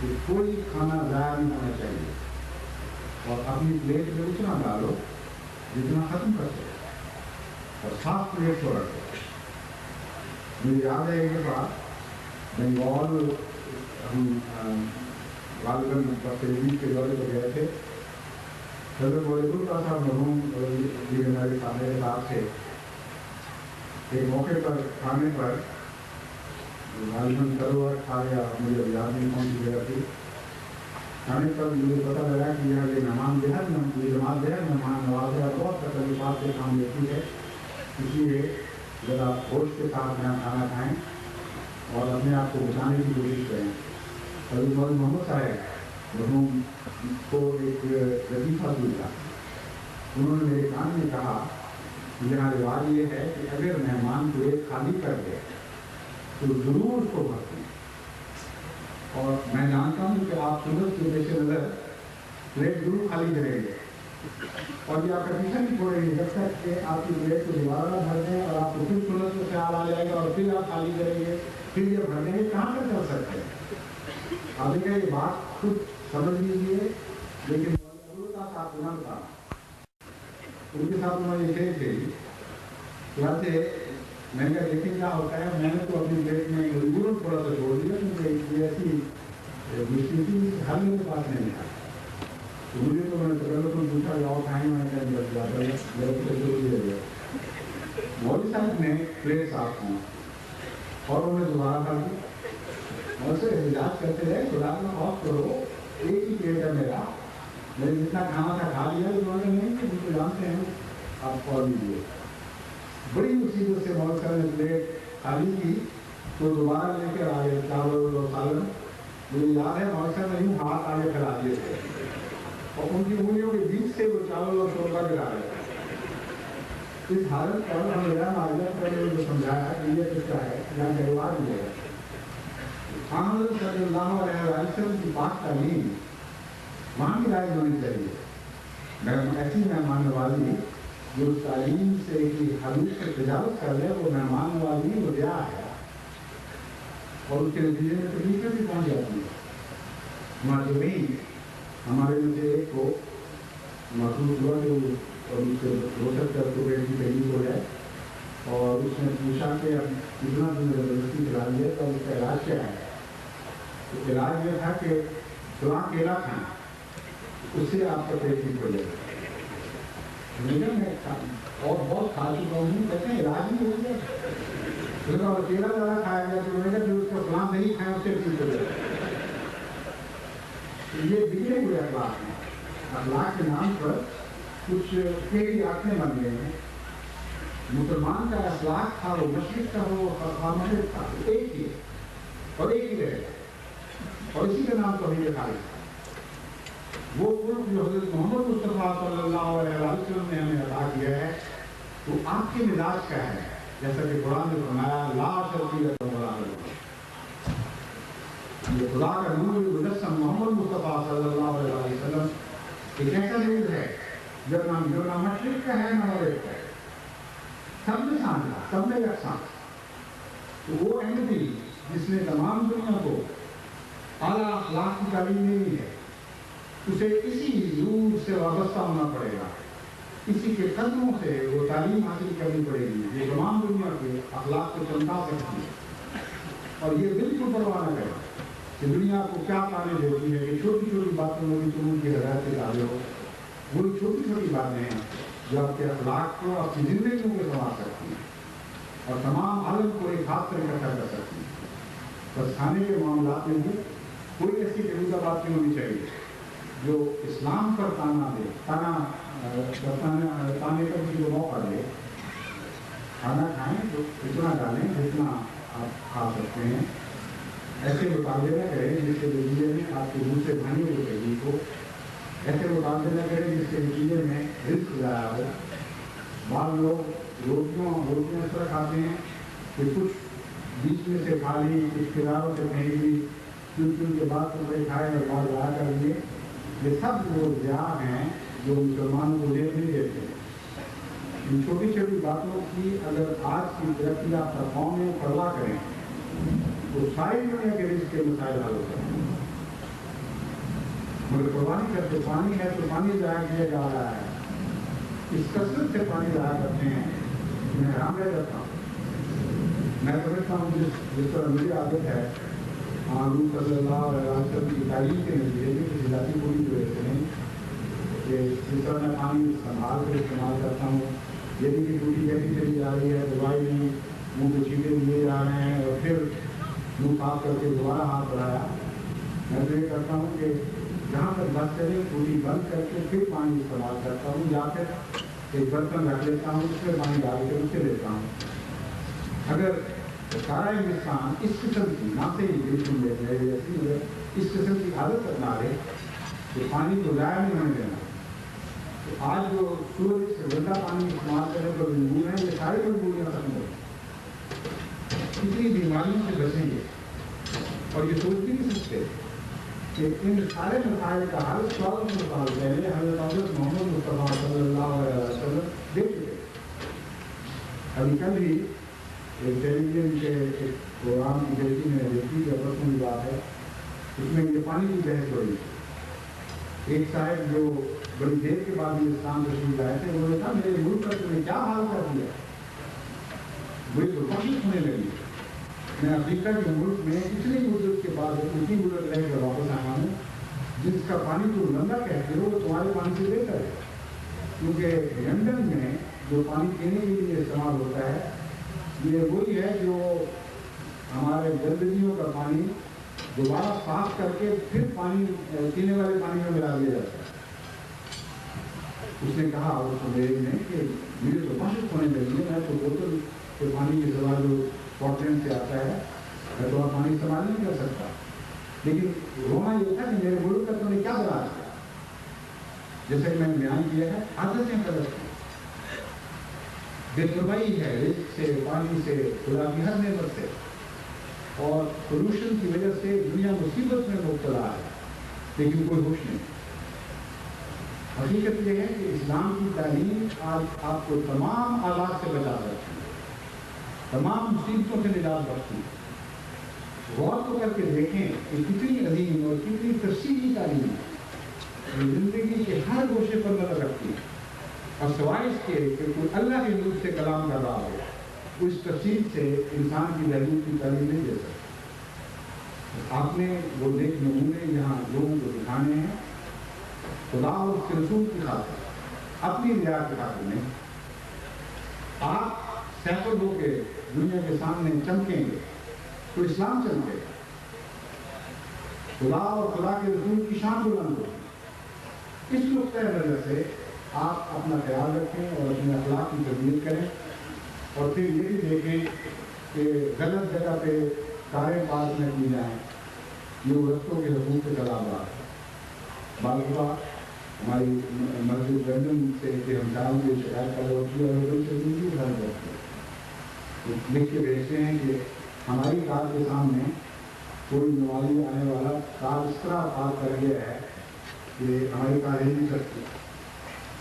کہ کوئی کھانا ضائع نہیں ہونا چاہیے، اور اپنی پلیٹ میں اتنا ڈالو جتنا ختم کر سکے، اور صاف پلیٹ کو رکھو۔ مجھے یاد ہے ایک بات بنگال ہم غالباً تقریبی کے دورے پہ گئے تھے، حضرت ولی اللہ صاحب مرحوم جی ہمارے خانے کے ساتھ تھے، ایک موقع پر کھانے پر غالباً تروار کھا گیا، مجھے اب یاد نہیں کون سی جگہ تھی، کھانے پر مجھے پتہ لگا کہ یہاں یہ مہمان بےحد مہمان نواز ہے، بہت تکلیفات سے کام لیتی ہے، اس لیے ذرا ہوش کے ساتھ یہاں کھانا کھائیں اور اپنے آپ کو بچانے کی کوشش کریں۔ حضرت مولانا محمد صاحب مرحوم کو ایک لطیفہ پوچھا، انہوں نے میرے کان میں کہا کہ یہاں رواج یہ ہے کہ اگر مہمان پلیٹ خالی کر دے تو ضرور اس کو بھرتے ہیں، اور میں جانتا ہوں کہ آپ سنت کے پیش نظر پلیٹ ضرور خالی کریں گے، اور یہ آپ کا پیچھا نہیں چھوڑیں گے جب تک کہ آپ کی پلیٹ کو دوبارہ نہ بھر دیں اور آپ کو پھر سنت کا خیال آ جائے گا اور پھر آپ خالی کریں گے، پھر یہ بھرنے کے کہاں تک کر سکتے ہیں۔ آپ نے کہا یہ بات خود سمجھ لیجیے، لیکن آپ نہ تھا ان کے ساتھ انہوں نے یہ تھی ویسے میں نے کہا دیکھیں کیا ہوتا ہے، میں نے تو اپنی پلیٹ میں ضرور تھوڑا سا چھوڑ دیا کیونکہ یہ ایسی مشکل تھی حل میرے پاس نہیں تھا، تو مجھے تو میں نے پوچھا لاؤ کھائیں، میں نے کہا میرے کو ضرور دیا گیا۔ مولوی صاحب نے پلیٹ صاف کی اور انہوں نے دوبارہ کھا دی، اور سے احتجاج کرتے رہے خدا کا خوف کرو، ایک ہی پلیٹ ہے میرا، میں نے جتنا کھانا تھا کھا لیا، انہوں نے نہیں کہ مجھے جانتے ہیں آپ اور لیجیے۔ بڑی مصیبت سے مولوی صاحب نے پلیٹ خالی کی تو دوبارہ لے کر آئے چاول اور سالن، مجھے یاد ہے مولوی صاحب نے یوں ہاتھ آگے کھلا دیے تھے اور ان کی انگلیوں کے بیچ سے وہ چاول اور شوربہ گرا رہے تھے۔ اس حالت پر ہم میرا معلومات کرنے جو سمجھایا کہ یہ قصہ ہے یا رواج یہ ہے، حضرت صلی اللہ علیہ وسلم کی پاک تعلیم وہاں کی رائج ہونی چاہیے۔ ایسی مہمان نوازی جو اس تعلیم سے کی حدود سے تجاوز کر لے وہ مہمان نوازی وہ ریا ہے، اور اس کے نتیجے میں تکلیفیں بھی پہنچ جاتی ہیں۔ ہمارے میں سے ایک کو محسوس ہوا کہ اور اس سے ہو سکتا ہے تو پیٹ کی تکلیف ہو جائے، اور اس نے پوچھا کہ اب کتنا دن زبردستی کھلا لیا تو اس کا علاج کیا ہے، تو علاج یہ تھا کہ فلاں کیلا کھائیں، اس سے آپ کا پیٹ ٹھیک ہو جائے گا۔ میں اور بہت کھا چکا ہوں، کہتے ہیں علاج نہیں ہو گیا، اور کیلا زیادہ کھایا گیا تو میں نے کہا اس کا فلاں نہیں کھائیں اس سے ٹھیک ہو جائے گا۔ یہ بگڑے ہوئے اخلاق ہیں، اخلاق کے نام پر کچھ کئی آنکھیں بن گئے ہیں۔ مسلمان کا اخلاق تھا وہ مشرق کا ہو اور مغرب تھا، ایک ہی ہے اور ایک ہی رہے گا، اور اسی کا نام توحید خالص تھا۔ وہ ملک جو حضرت محمد مصطفیٰ صلی اللہ علیہ وسلم نے ہمیں عطا کیا ہے وہ آپ کے مزاج کا ہے، جیسا کہ قرآن نے فرمایا لا شرطیت ولا غلط۔ یہ خدا کا نور مجسم محمد مصطفیٰ صلی اللہ علیہ وسلم ایک ایسا نور ہے جب نہ مشرق کا ہے نہ مغرب کا ہے، سب میں سانجھا، سب میں یکساں. تو وہ احمدی جس نے تمام دنیا کو اعلیٰ اخلاق کی تعلیم دینی ہے، اسے اسی نور سے وابستہ ہونا پڑے گا، اسی کے قدموں سے وہ تعلیم حاصل کرنی پڑے گی جو تمام دنیا کے اخلاق کو چمکا سکتی ہے. اور یہ بالکل پرواہ نہ کرے کہ دنیا کو کیا تعلیم دیتی ہے کہ چھوٹی چھوٹی باتوں میں بھی تم ان کی ہدایت سے ڈالے ہو. وہی چھوٹی چھوٹی باتیں ہیں جو آپ کے اخلاق کو، آپ کی زندگیوں کو سنوار سکتی ہیں اور تمام عالم کو ایک ہاتھ پر اکٹھا کر سکتی ہیں. بس کھانے کے معاملات میں بھی کوئی ایسی غریبہ بات نہیں ہونی چاہیے جو اسلام پر تانے کا بھی جو موقع دے. کھانا کھائیں تو اتنا ڈالیں جتنا آپ کھا سکتے ہیں. ایسے مطالبے نہ کریں جس کے نتیجے میں آپ کے دوسرے بھائیوں کو تکلیف ہو. ایسے مطالبے نہ کریں جس کے نتیجے میں رزق ضائع ہو. بعض لوگ روٹیاں اس طرح کھاتے ہیں کہ کچھ بیچ میں سے کھا لی، کچھ کناروں سے پھینک لی، کیوں کے بعد تو کھائے اور بعد ضائع کر لیے. یہ سب وہ ضیاع ہیں جو مسلمانوں کو دیکھ نہیں دیتے. ان چھوٹی چھوٹی باتوں کی اگر آج کی ترقی یافتہ قومیں پرواہ کریں تو ساری دنیا کے رزق کے مسائل حل ہو جائیں. مگر پرواہ نہیں کرتے. پانی ہے تو پانی ضائع کیا جا رہا ہے. اس کثرت سے پانی ضائع کرتے ہیں میں حیران رہ جاتا ہوں. میں سمجھتا ہوں جس طرح میری عادت ہے حضور صلی اللہ علیہ وسلم کی تعلیم کے نتیجے میں کسی ذاتی پوری کی وجہ سے نہیں کہ جس طرح میں پانی سنبھال کر استعمال کرتا ہوں. یدی کہ ٹوٹی کیسی چلی جا رہی ہے، دوائی نہیں، منہ کو چھینٹے لیے جا رہے ہیں اور پھر منہ صاف کر کے دوبارہ ہاتھ بڑھایا. میں تو یہ کرتا ہوں کہ جہاں تک بس چلے ٹوٹی بند کر کے پھر پانی استعمال کرتا ہوں، یا پھر ایک برتن رکھ لیتا ہوں، اس میں پانی ڈال کے اسے لیتا ہوں. اگر سارا ہندوستان اس قسم کی نہ سے ہی بالکل لے جائے ایسی مگر اس قسم کی عادت اپنا لے کہ پانی کو ضائع نہیں ہونے دینا، تو آج جو سورج سے گندا پانی استعمال کرنے پر مجبور ہیں، یہ ساری مجبوریاں ختم ہو کتنی بیماریوں سے بچیں گے. اور یہ سوچ بھی نہیں سکتے کہ ان سارے مسائل کا حل 100 سال پہلے حضرت محمد مصطفیٰ صلی اللہ علیہ وسلم دیکھ چکے. ابھی کل ہی ایک ٹیلی ویژن کے ایک پروگرام کی بیٹی میں دیکھی کہ پرسوں کی بات ہے، اس میں یہ پانی کی بحث ہو رہی تھی. ایک صاحب جو بڑی دیر کے بعد یہ اسلام تشریف لائے تھے، انہوں نے کہا میرے ملک کا تم نے کیا حال کر دیا. وہی تو کوشش ہونے لگی. میں افریقہ کے ملک میں اتنی مدت کے بعد اتنی مدت رہ کر واپس آیا ہوں جس کا پانی تو گندا کہتے ہو وہ تمہارے پانی سے بہتر ہے. کیونکہ لندن میں جو پانی پینے کے لیے استعمال ہوتا ہے یہ وہی ہے جو ہمارے گندگیوں کا پانی دوبارہ صاف کر کے پھر پانی پینے والے پانی میں ملا دیا جاتا ہے. اس نے کہا اس انگریز نے کہ مجھے تو کوشش ہونے لگی ہے، میں تو بوتل کے پانی کے سوا جو اسکاٹ سے آتا ہے میں تو پانی استعمال نہیں کر سکتا. لیکن رونا یہ تھا کہ میرے ملک کا تو نے کیا بنا دیا. جیسا کہ میں نے بیان کیا ہے، عادتیں غلط ہیں، بے پرواہی ہے رزق سے، پانی سے، خدا کی ہر نعمت سے، اور پولوشن کی وجہ سے دنیا مصیبت میں مبتلا ہے لیکن کوئی ہوش نہیں. حقیقت یہ ہے کہ اسلام کی تعلیم آج آپ کو تمام آلات سے بچا سکتی ہے، تمام مصیبتوں سے نجات بخشتی ہے. غور تو کر کے دیکھیں کہ کتنی عظیم اور کتنی تفصیلی تعلیم ہے، زندگی کے ہر گوشے پر نظر رکھتی ہے. اور سوائے اس کے کہ کوئی اللہ کے نور سے کلام کر رہا ہو، اس تفصیل سے انسان کی ذہنی کی تعلیم نہیں دے سکتا. آپ نے وہ نیک نمونے یہاں لوگوں کو دکھانے ہیں خدا اور اس کے رسول کی خاطر، اپنی رعایت کی خاطر نہیں. آپ سیکل ہو کے دنیا کے سامنے چمکیں گے تو اسلام چمکے گا، خدا اور خدا کے رسول کی شان بلند ہوگی. اس نقطۂ نظر سے آپ اپنا خیال رکھیں اور اپنے اخلاق کی تربیت کریں، اور پھر یہ بھی دیکھیں کہ غلط جگہ پہ کاریں پاس نہ کی جائیں. یہ رستوں کے حقوق کے خلاف بعض ہماری مسجد لندن سے کہ ہم شام کی شکایت کر ہوتی ہے اور لکھ کے بھیجتے ہیں کہ ہماری کار کے سامنے کوئی نمازی آنے والا کار اس طرح پارک کر گیا ہے کہ ہماری کار ہل نہیں سکتی.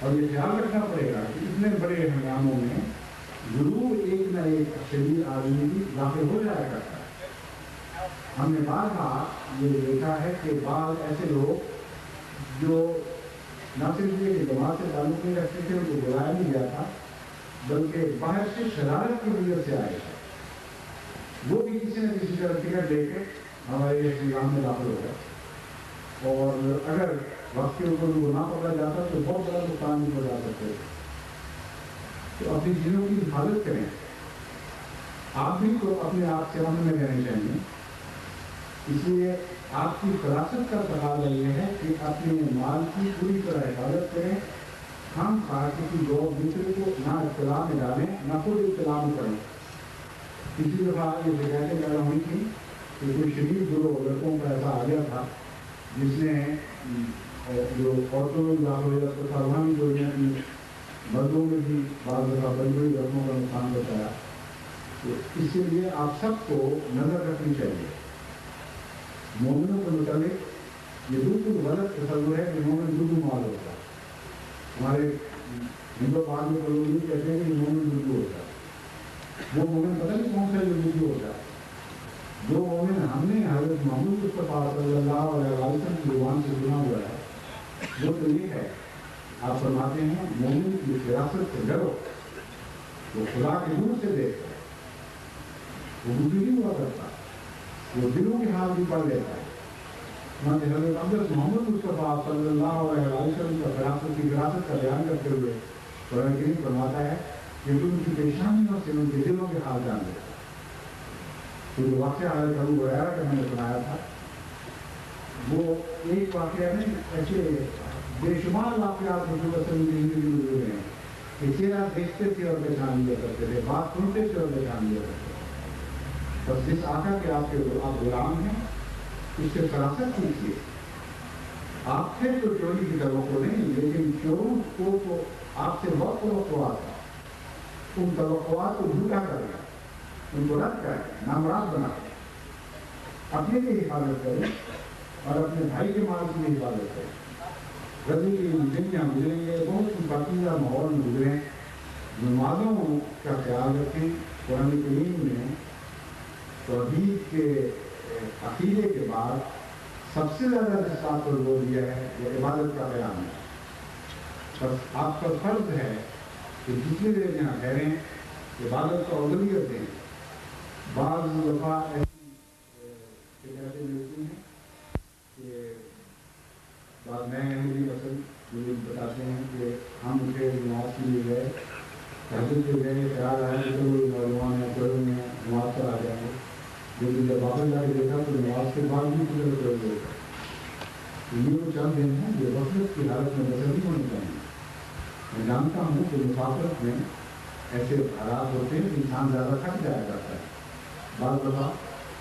اور یہ خیال رکھنا پڑے گا کہ اتنے بڑے ہنگاموں میں ضرور ایک نہ ایک شہید آدمی بھی داخل ہو جایا کرتا ہے۔ ہم نے بار یہ دیکھا ہے کہ بعض ایسے لوگ جو نہ صرف یہ کہ جماعت سے تعلق نہیں رکھتے تھے، ان کو بلایا نہیں گیا تھا، بلکہ باہر سے شرارت کی وجہ سے آئے تھے، وہ بھی کسی نہ کسی طرح ٹکٹ لے کے ہمارے نظام میں داخل ہو گئے، اور اگر وقت کے اوپر وہ نہ پکڑا جاتا تو بہت بڑا نقصان ہو جا سکتے تھے۔ تو اپنی چیزوں کی حفاظت کریں، آپ بھی تو اپنے آپ سے امن میں رہنے چاہیے، اس لیے آپ کی فراست کا تقاضا یہ ہے کہ اپنے مال کی پوری طرح حفاظت کریں، ہم کسی دو دوسرے کو نہ اطلاع میں ڈالیں نہ خود اطلاع میں کریں۔ کسی دفعہ یہ شکایتیں پیدا ہوئی تھی کہ کوئی شدید گروہ لڑکوں کا ایسا آ گیا تھا جس نے جو عورتوں میں داخل ہو جاتا تھا وہاں بھی جو مردوں میں بھی بعض دفعہ بڑی بڑی رقموں کا نقصان بتایا۔ تو اس کے لیے آپ سب کو نظر رکھنی چاہیے۔ مومنوں کے متعلق یہ بالکل غلط تصور ہے کہ مومن بدو مال ہوتا ہے۔ ہمارے ہندو بعد میں لوگ نہیں کہتے ہیں کہ مومن بدو ہوتا ہے، وہ مومن پتہ نہیں کون سا جو بدو ہوتا ہے۔ جو مومن ہم نے حضرت محمد مصطفیٰ صلی اللہ علیہ وسلم کی زبان سے سنا ہوا ہے وہ تو یہ ہے، آپ فرماتے ہیں مومن کی فراست سے ڈرو، وہ خدا کے نور سے دیکھتا ہے، وہ بدو نہیں ہوا کرتا، وہ دلوں کے حال بھی پڑھ لیتا ہے۔ حضرت حضرت محمد مصطفیٰ صلی اللہ علیہ وسلم کا فراست کا بیان کرتے ہوئے قرآن کریم فرماتا ہے کہ ان کی پیشانیوں سے ان کے دلوں کے حال جان لیتا ہے۔ تو جو واقعہ حضرت ابو ہریرہ کا میں نے سنایا تھا، وہ ایک واقعہ نہیں، ایسے بے شمار واقعات رسول اللہ صلی اللہ علیہ وسلم کی زندگی میں ہوئے ہیں کہ چہرہ دیکھتے تھے اور پہچان لیا کرتے تھے، بات سنتے تھے اور پہچان لیا کرتے تھے۔ بس جس آقا کے آپ غلام ہیں اس سے فراست کیجیے۔ آپ سے تو چوری کی توقع نہیں، لیکن چوروں کو تو آپ سے بہت توقعات ہے، ان توقعات کو جھوٹا کریں، ان کو رد کریں، نامراد بنا کریں، اپنے کی حفاظت کریں اور اپنے بھائی کے مال کی بھی حفاظت کریں۔ غزنی کی زندگیاں گزریں گے، بہت ہی پاکیزہ ماحول میں گزریں، نمازوں کا خیال رکھیں۔ قرآن کریم میں توحید کے عقیدے کے بعد سب سے زیادہ جس بات پر زور دیا ہے وہ عبادت کا قیام ہے۔ بس آپ کا فرض ہے کہ جتنی دیر یہاں ٹھہریں عبادت کو اولویت دیں۔ بعض دفعہ ایسی شکایتیں ملتی ہیں کہ بعض نئے احمدی اصل مجھے بتاتے ہیں کہ ہم اٹھے نماز کے لیے گئے، تہجد کے گئے، خیال آیا کہ کوئی نوجوان ہے پڑھوں میں نماز پر آ جائیں گے، لیکن جب واپس جا کے دیکھا تو نماز کے بعد بھی کدھر پڑھ گئے۔ یہ وہ چند دن ہیں جو غفلت کی حالت میں بسر نہیں ہونی چاہیے۔ میں جانتا ہوں کہ مسافرت میں ایسے حالات ہوتے ہیں کہ انسان زیادہ تھک جایا کرتا ہے، بعض دفعہ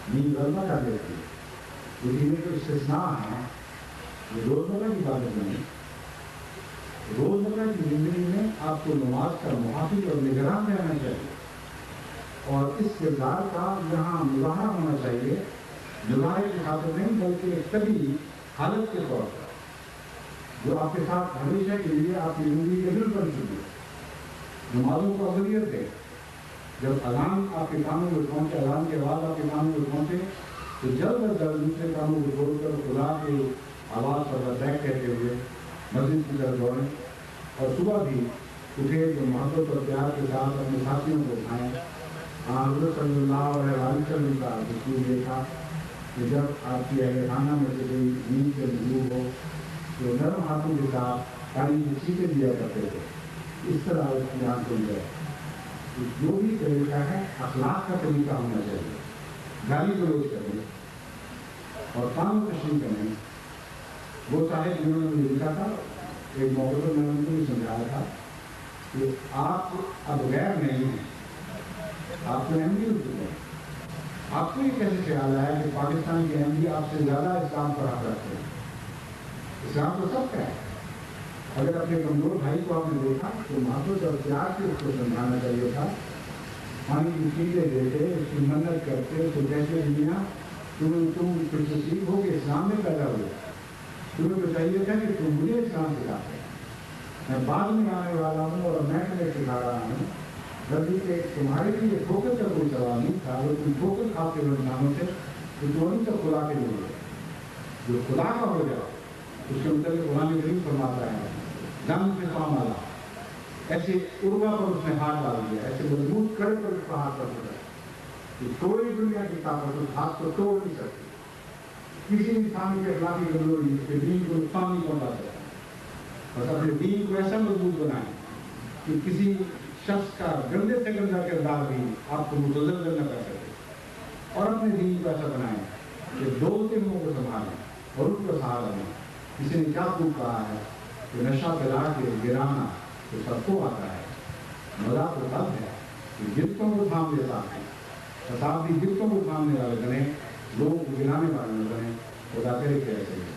نیند غلبہ کر دیتی ہے، لیکن یہ جو استثناء ہیں یہ روزمرہ کی باتیں نہیں۔ روزمرہ کی زندگی میں آپ کو نماز کا محافظ اور نگران رہنا چاہیے، اور اس کردار کا یہاں مظاہرہ ہونا چاہیے، مظاہرے کی خاطر نہیں بلکہ کبھی حالت کے طور پر جو آپ کے ساتھ ہمیشہ کے لیے آپ کی زندگی کے دل بن چکی ہے۔ نمازوں کو اولویت دیں۔ جب اذان آپ کے کانوں میں پہنچے، اذان کے بعد آپ کے کانوں میں پہنچے تو جلد از جلد دوسرے کانوں کو چھوڑ کر خدا کی آواز پر لبیک کہتے ہوئے مسجد کی طرف دوڑیں، اور صبح بھی اٹھے جو محبت اور پیار کے ساتھ اپنے ساتھیوں کو اٹھائیں۔ حضرت صلی اللہ علیہ وسلم کا دستور یہ تھا کہ جب آپ کی اہل خانہ میں سے کوئی نیند سے مغلوب ہو تو نرم ہاتھوں کے ساتھ پانی کی چھینٹیں دیا کرتے تھے، اس طرح اس کی جان کھل جائے۔ جو بھی طریقہ ہے اخلاق کا طریقہ ہونا چاہیے، گالی گلوچ کریں اور کام تشریح کریں۔ وہ صاحب جنہوں نے مجھے لکھا تھا، ایک موقع پر میں نے ان کو بھی سمجھایا تھا کہ آپ اب غیر نہیں ہیں، آپ کو احمدی ہو چکے ہیں۔ آپ کو یہ کیسے خیال آیا کہ پاکستان کے احمدی آپ سے زیادہ اسلام پر حق رکھتے ہیں؟ اسلام تو سب کا ہے۔ اگر اپنے کمزور بھائی کو آپ نے دیکھا تو محبت اور پیار سے اس کو سمجھانا چاہیے تھا، پانی کی چیزیں دیتے، اس کی منت کرتے، تو کہتے دنیا تم کچھ ہو کہ اسلام میں پیدا ہوئے، تمہیں تو چاہیے تھا کہ تم مجھے اسلام سکھاتے ہیں۔ میں بعد میں آنے والا ہوں اور میں تمہیں سکھا رہا ہوں غلطی کہ تمہارے لیے ٹھوکر کا کوئی سوال نہیں تھا، اگر تم ٹھوکر کھاتے ہو انسانوں سے تو نہیں تو خدا کے لیے جو خدا کا ہو جاؤ اس کے متعلق قرآن کریم فرماتا ہے جنگ سے کام والا ایسے عروا پر اس نے ہاتھ ڈال دیا، ایسے مضبوط کڑے پر اس کا ہاتھ پڑ گیا کہ کوئی دنیا کی طاقت اس ہاتھ کو توڑ نہیں سکتی، کسی انسان کے اخلاقی کمزوری اس کے دین کو نقصان نہیں پہنچا سکتا۔ بس اپنے دین کو ایسا مضبوط بنائیں کہ کسی شخص کا گندے سے گندا کردار بھی آپ کو متزلزل نہ کر سکے، اور اپنے دین کو ایسا بنائیں کہ ڈولتے منہ کو سنبھالیں اور ان کو سہارا دیں۔ کسی نے کیا خوب کہا ہے کہ نشہ پلا کے گرانا تو سب کو آتا ہے، مزہ تو تب ہے کہ گفتوں کو تھام لیتا ہے، تصادی گفتوں کو تھامنے والے بنے، لوگوں کو گرانے والے نہ بنے۔ خدا کرے کہ ایسے ہی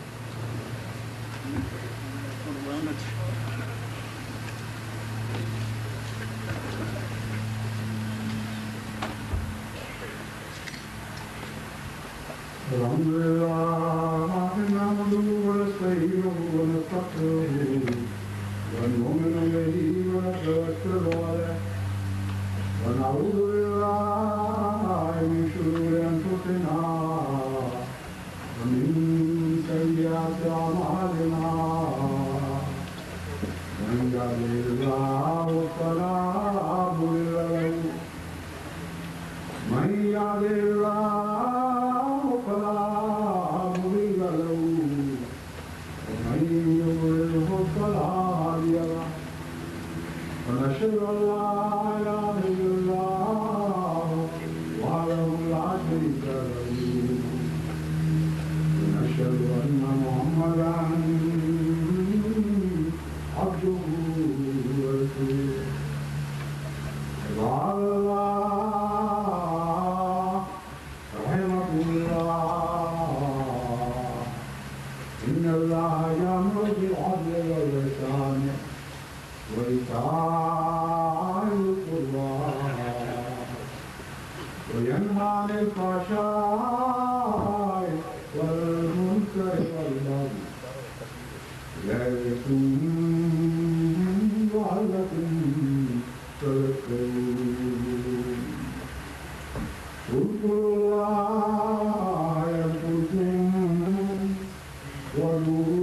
الحمد لله نحمده ونستعينه ونستغفره ونؤمن به ونتوكل عليه ونعوذ بالله من شرور انفسنا ومن سيئات اعمالنا من يهده الله فلا مضل له من يهده الله فلا مضل له ومن يضلله فلا هادي له ونشهد ان لا اله الا الله وحده لا شريك له ونشهد ان محمدا عبده ورسوله عباد الله رحمكم الله إن الله يأمر بالعدل والإحسان وإيتاء ذي القربى وينهى عن الفحشاء والمنكر والبغي يعظكم لعلكم تذكرون اذكروا الله يذكركم وادعوه